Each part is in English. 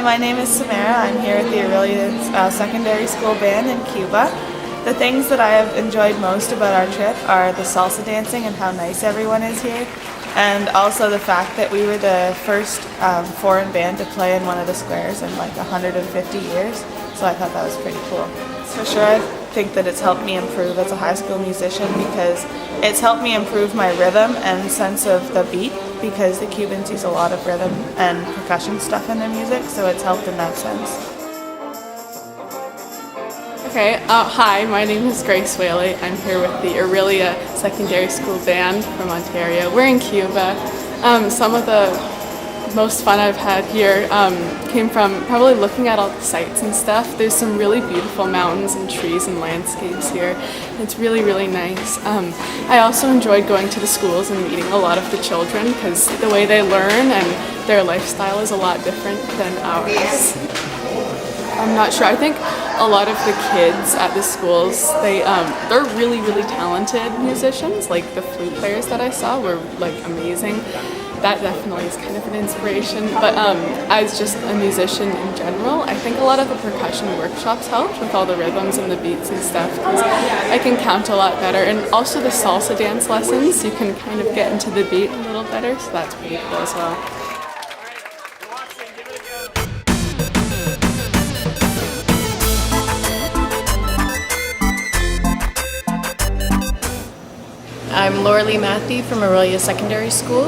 my name is Samara. I'm here at the Orillia Secondary School Band in Cuba. The things that I have enjoyed most about our trip are the salsa dancing and how nice everyone is here, and also the fact that we were the first foreign band to play in one of the squares in like 150 years, so I thought that was pretty cool. For sure, I think that it's helped me improve as a high school musician because it's helped me improve my rhythm and sense of the beat, because the Cubans use a lot of rhythm and percussion stuff in their music, so it's helped in that sense. Okay, hi, my name is Grace Whaley. I'm here with the Orillia Secondary School Band from Ontario. We're in Cuba. Some of the most fun I've had here came from probably looking at all the sights and stuff. There's some really beautiful mountains and trees and landscapes here. It's really, really nice. I also enjoyed going to the schools and meeting a lot of the children because the way they learn and their lifestyle is a lot different than ours. I'm not sure. I think a lot of the kids at the schools, they're really, really talented musicians. Like the flute players that I saw were like amazing. That definitely is kind of an inspiration. But as just a musician in general, I think a lot of the percussion workshops helped with all the rhythms and the beats and stuff, because I can count a lot better. And also the salsa dance lessons, you can kind of get into the beat a little better, so that's pretty cool as well. I'm Orillia Matthew from Orillia Secondary School.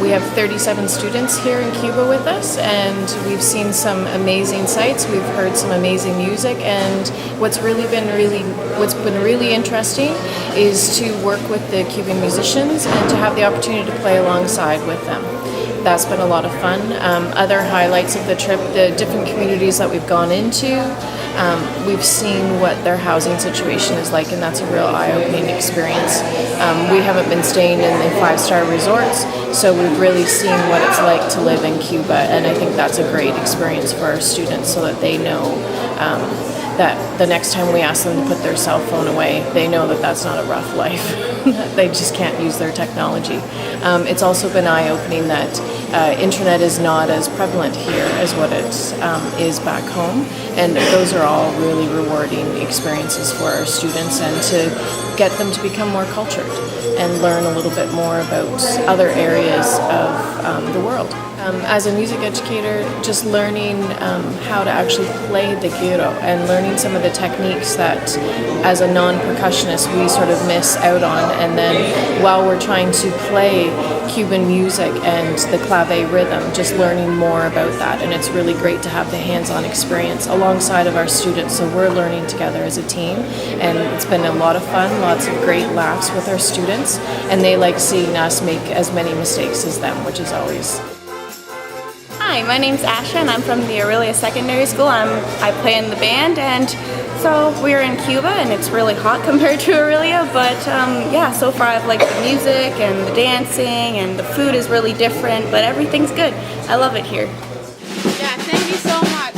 We have 37 students here in Cuba with us, and we've seen some amazing sights. We've heard some amazing music, and what's been really interesting is to work with the Cuban musicians and to have the opportunity to play alongside with them. That's been a lot of fun. Other highlights of the trip, the different communities that we've gone into. We've seen what their housing situation is like, and that's a real eye-opening experience. We haven't been staying in the five-star resorts, so we've really seen what it's like to live in Cuba, and I think that's a great experience for our students so that they know that the next time we ask them to put their cell phone away, they know that that's not a rough life. They just can't use their technology. It's also been eye-opening that internet is not as prevalent here as what it is back home, and those are all really rewarding experiences for our students, and to get them to become more cultured and learn a little bit more about other areas of the world. As a music educator, just learning how to actually play the gyro and learning some of the techniques that as a non-percussionist we sort of miss out on, and then while we're trying to play Cuban music and the clave rhythm, just learning more about that, and it's really great to have the hands-on experience alongside of our students, so we're learning together as a team, and it's been a lot of fun, lots of great laughs with our students, and they like seeing us make as many mistakes as them, which is always. Hi, my name's Asha and I'm from the Orillia Secondary School. I play in the band, and so we're in Cuba and it's really hot compared to Orillia, but yeah, so far I've liked the music and the dancing, and the food is really different, but everything's good. I love it here. Yeah, thank you so much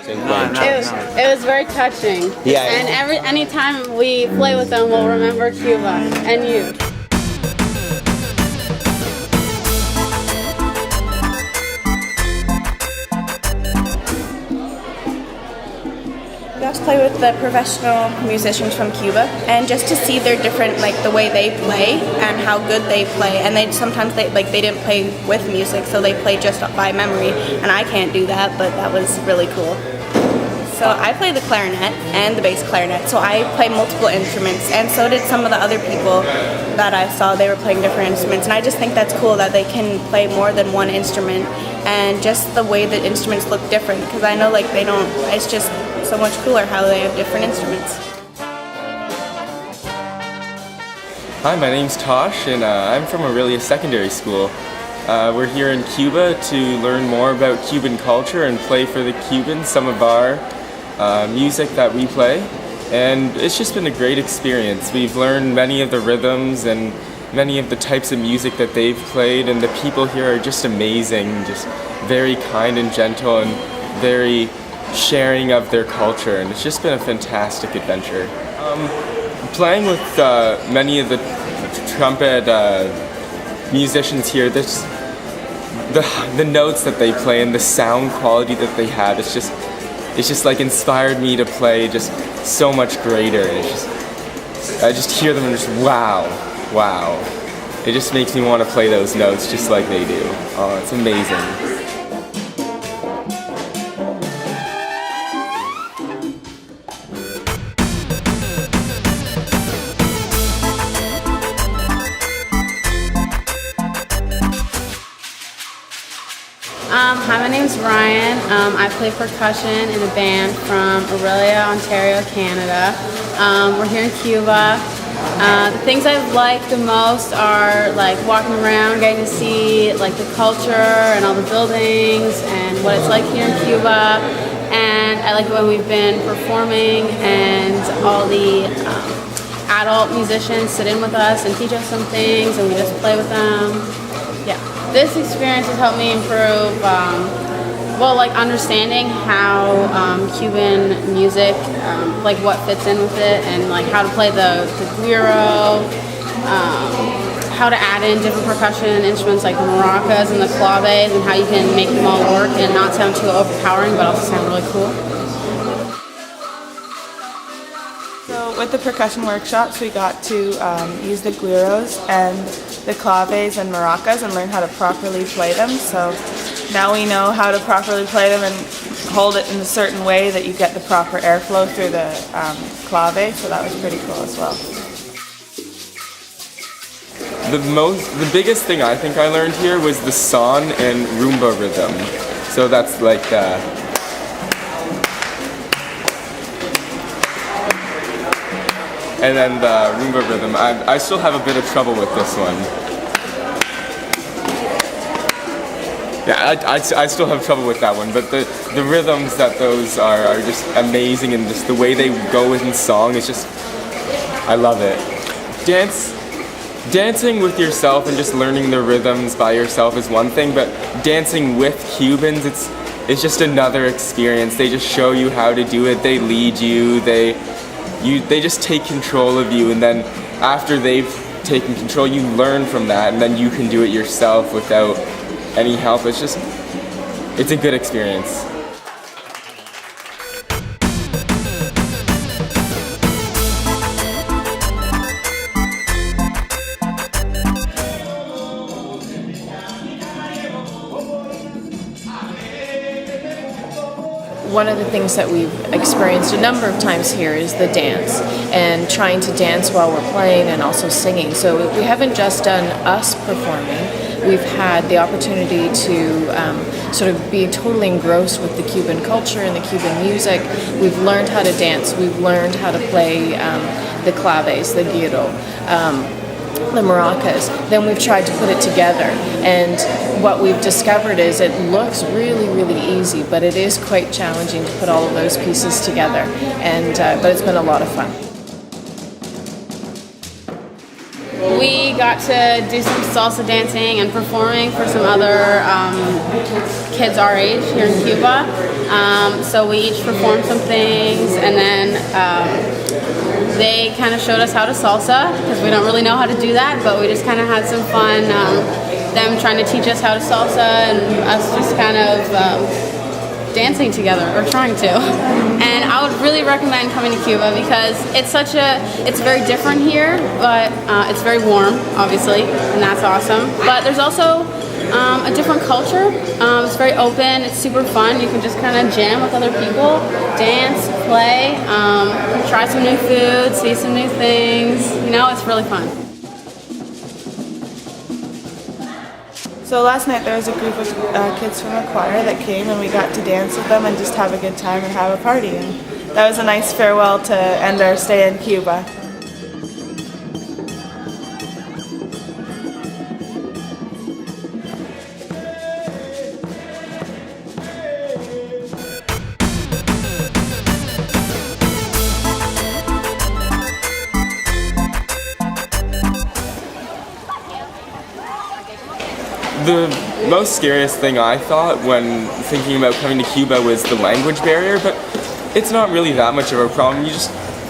for this trip. It was very touching. Yeah. And anytime we play with them, we'll remember Cuba and you. I just play with the professional musicians from Cuba, and just to see their different, like the way they play and how good they play, and sometimes they didn't play with music, so they play just by memory, and I can't do that, but that was really cool. So I play the clarinet and the bass clarinet, so I play multiple instruments, and so did some of the other people that I saw. They were playing different instruments, and I just think that's cool that they can play more than one instrument, and just the way that instruments look different, because I know like they don't, it's just so much cooler how they have different instruments. Hi, my name's Tosh, and I'm from Orillia Secondary School. We're here in Cuba to learn more about Cuban culture and play for the Cubans some of our music that we play, and it's just been a great experience. We've learned many of the rhythms and many of the types of music that they've played, and the people here are just amazing, just very kind and gentle and very sharing of their culture, and it's just been a fantastic adventure. Playing with many of the trumpet musicians here, the notes that they play and the sound quality that they have, it's just like inspired me to play just so much greater. I just hear them and just wow. It just makes me want to play those notes just like they do. Oh, it's amazing. Hi, my name's Ryan. I play percussion in a band from Orillia, Ontario, Canada. We're here in Cuba. The things I like the most are like walking around, getting to see like the culture and all the buildings and what it's like here in Cuba. And I like it when we've been performing and all the adult musicians sit in with us and teach us some things and we just play with them. Yeah. This experience has helped me improve, understanding how Cuban music, like what fits in with it, and like how to play the güiro, how to add in different percussion instruments like the maracas and the claves, and how you can make them all work and not sound too overpowering, but also sound really cool. So with the percussion workshops, we got to use the güiros and the claves and maracas and learn how to properly play them. So now we know how to properly play them and hold it in a certain way that you get the proper airflow through the clave. So that was pretty cool as well. The biggest thing I think I learned here was the son and rumba rhythm. So that's like and then the rumba rhythm. I still have a bit of trouble with this one. Yeah, I still have trouble with that one, but the rhythms that those are just amazing, and just the way they go in song is just, I love it. Dancing with yourself and just learning the rhythms by yourself is one thing, but dancing with Cubans, it's just another experience. They just show you how to do it, they lead you, they just take control of you, and then after they've taken control, you learn from that, and then you can do it yourself without any help. It's a good experience. One of the things that we've experienced a number of times here is the dance, and trying to dance while we're playing and also singing. So we haven't just done us performing, we've had the opportunity to sort of be totally engrossed with the Cuban culture and the Cuban music. We've learned how to dance, we've learned how to play the claves, the güiro, the maracas. Then we've tried to put it together, and what we've discovered is it looks really, really easy, but it is quite challenging to put all of those pieces together, and but it's been a lot of fun. We got to do some salsa dancing and performing for some other kids our age here in Cuba. So we each performed some things, and then they kind of showed us how to salsa, because we don't really know how to do that, but we just kind of had some fun, them trying to teach us how to salsa and us just kind of dancing together, or trying to. And I would really recommend coming to Cuba, because it's very different here, but it's very warm, obviously, and that's awesome. But there's also a different culture. It's very open, it's super fun. You can just kind of jam with other people, dance, play, try some new food, see some new things. You know, it's really fun. So last night there was a group of kids from a choir that came, and we got to dance with them and just have a good time and have a party. And that was a nice farewell to end our stay in Cuba. The most scariest thing I thought when thinking about coming to Cuba was the language barrier, but it's not really that much of a problem.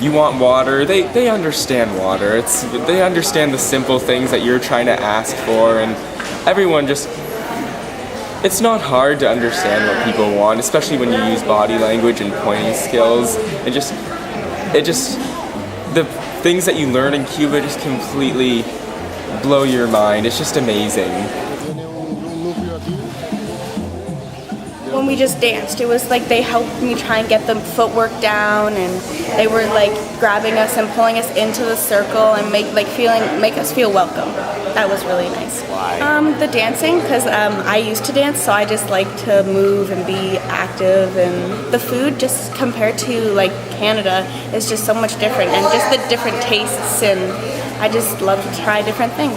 You want water, they understand water. They understand the simple things that you're trying to ask for, and everyone just it's not hard to understand what people want, especially when you use body language and pointing skills. The things that you learn in Cuba just completely blow your mind. It's just amazing. When we just danced, it was like they helped me try and get the footwork down, and they were like grabbing us and pulling us into the circle and make us feel welcome. That was really nice. Why? The dancing, because I used to dance, so I just like to move and be active, and the food, just compared to like Canada, is just so much different, and just the different tastes, and I just love to try different things.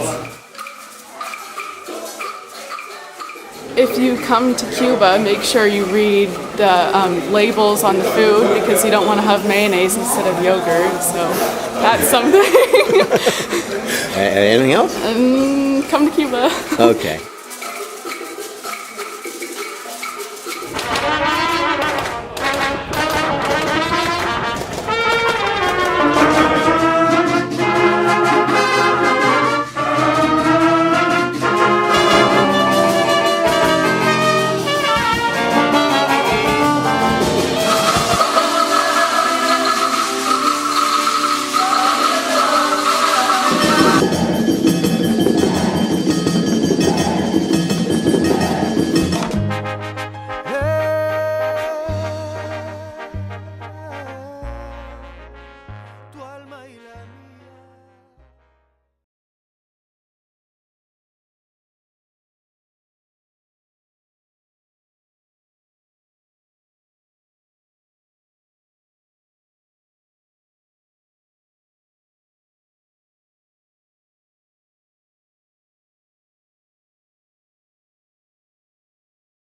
If you come to Cuba, make sure you read the labels on the food, because you don't want to have mayonnaise instead of yogurt, so that's something. Anything else? Come to Cuba. Okay.